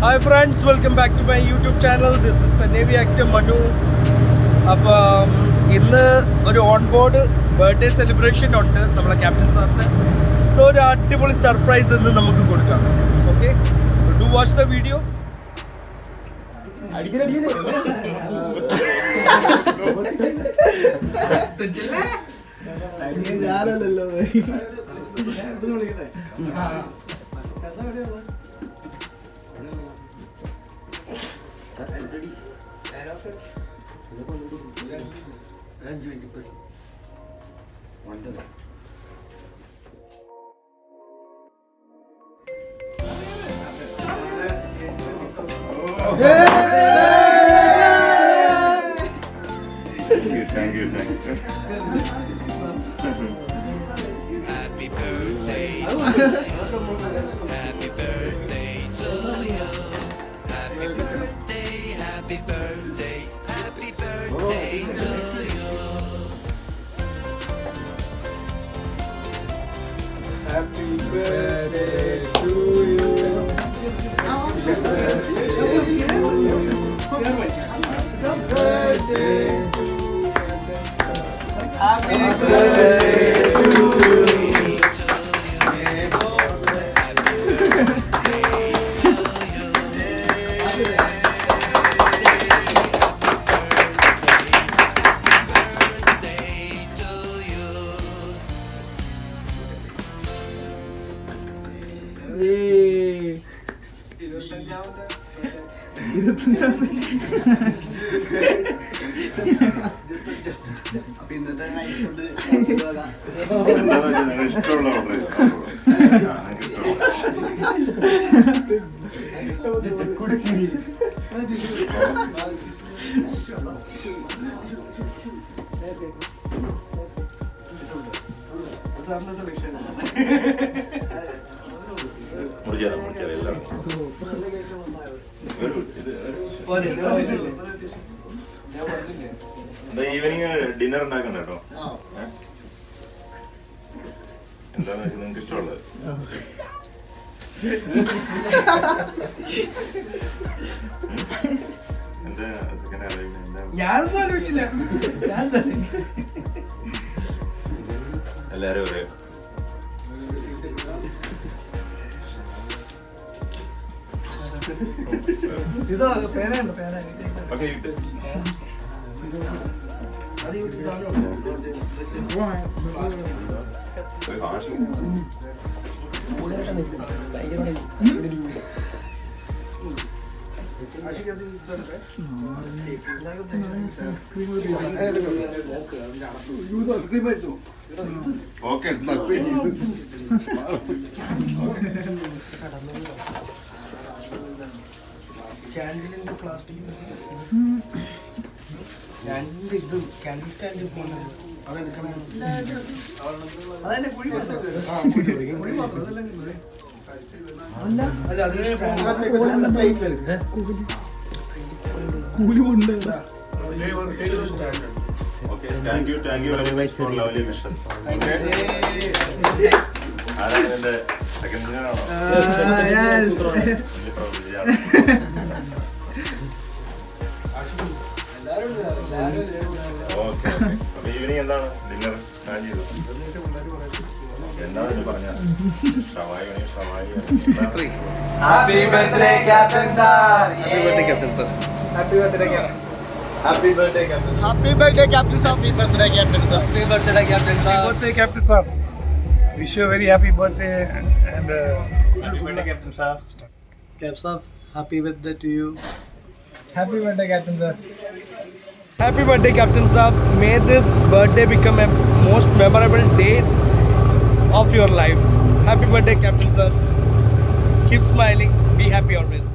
Hi friends, welcome back to my YouTube channel. This is the Navy actor Manu. അപ്പം ഇന്ന് ഒരു on board birthday celebration ഉണ്ട് നമ്മളെ captain സാറിന്. So ഒരു അടിപൊളി സർപ്രൈസ് ഇന്ന് നമുക്ക് കൊടുക്കാം. Okay, so do watch the video. Thank you. Happy birthday to you. Happy birthday to you. Happy birthday, happy birthday, happy birthday to you. Happy birthday to you. Happy birthday to you. Happy birthday to you. Evening dinner ഉണ്ടാക്കണ്ട കേട്ടോ. എന്താന്ന് വെച്ചാൽ നിങ്ങൾക്ക് ഇഷ്ടമുള്ളത്. എന്താ second ഞാനൊന്നും ആലോചിച്ചില്ല. എല്ലാരും ഒരേ ഓക്കെ. ക്യാൻഡിലിന്റെ പ്ലാസ്റ്റിക് ക്യാൻഡിലിന്റെ ഇത് ക്യാൻഡിൽ സ്റ്റാൻഡ് അതെടുക്കണേ. അതന്നെ കുഴി thank you very much for lovely wishes. ആരാണ് എന്റെ സെക്കൻഡ് ഡിന്നറാണോ? ഓക്കെ. അപ്പൊ ഈവനിങ് എന്താണ് ഡിന്നർ പ്ലാൻ ചെയ്തത്? എന്താണെന്ന് പറഞ്ഞാൽ ഷവായി. Happy birthday, Captain Sir. Happy birthday, Captain Sir. Happy birthday, Captain Sir. Happy birthday, Captain Sir. Happy birthday, Captain Sir. Happy birthday, Captain Sir. Happy birthday, Captain Sir. Wish you a very happy birthday and Happy birthday, Captain Sir. Captain Sir, happy birthday to you. happy birthday, Captain Sir. Happy birthday, Captain Sir. May this birthday become a most memorable days of your life. Happy birthday, Captain Sir. Keep smiling. Be happy always.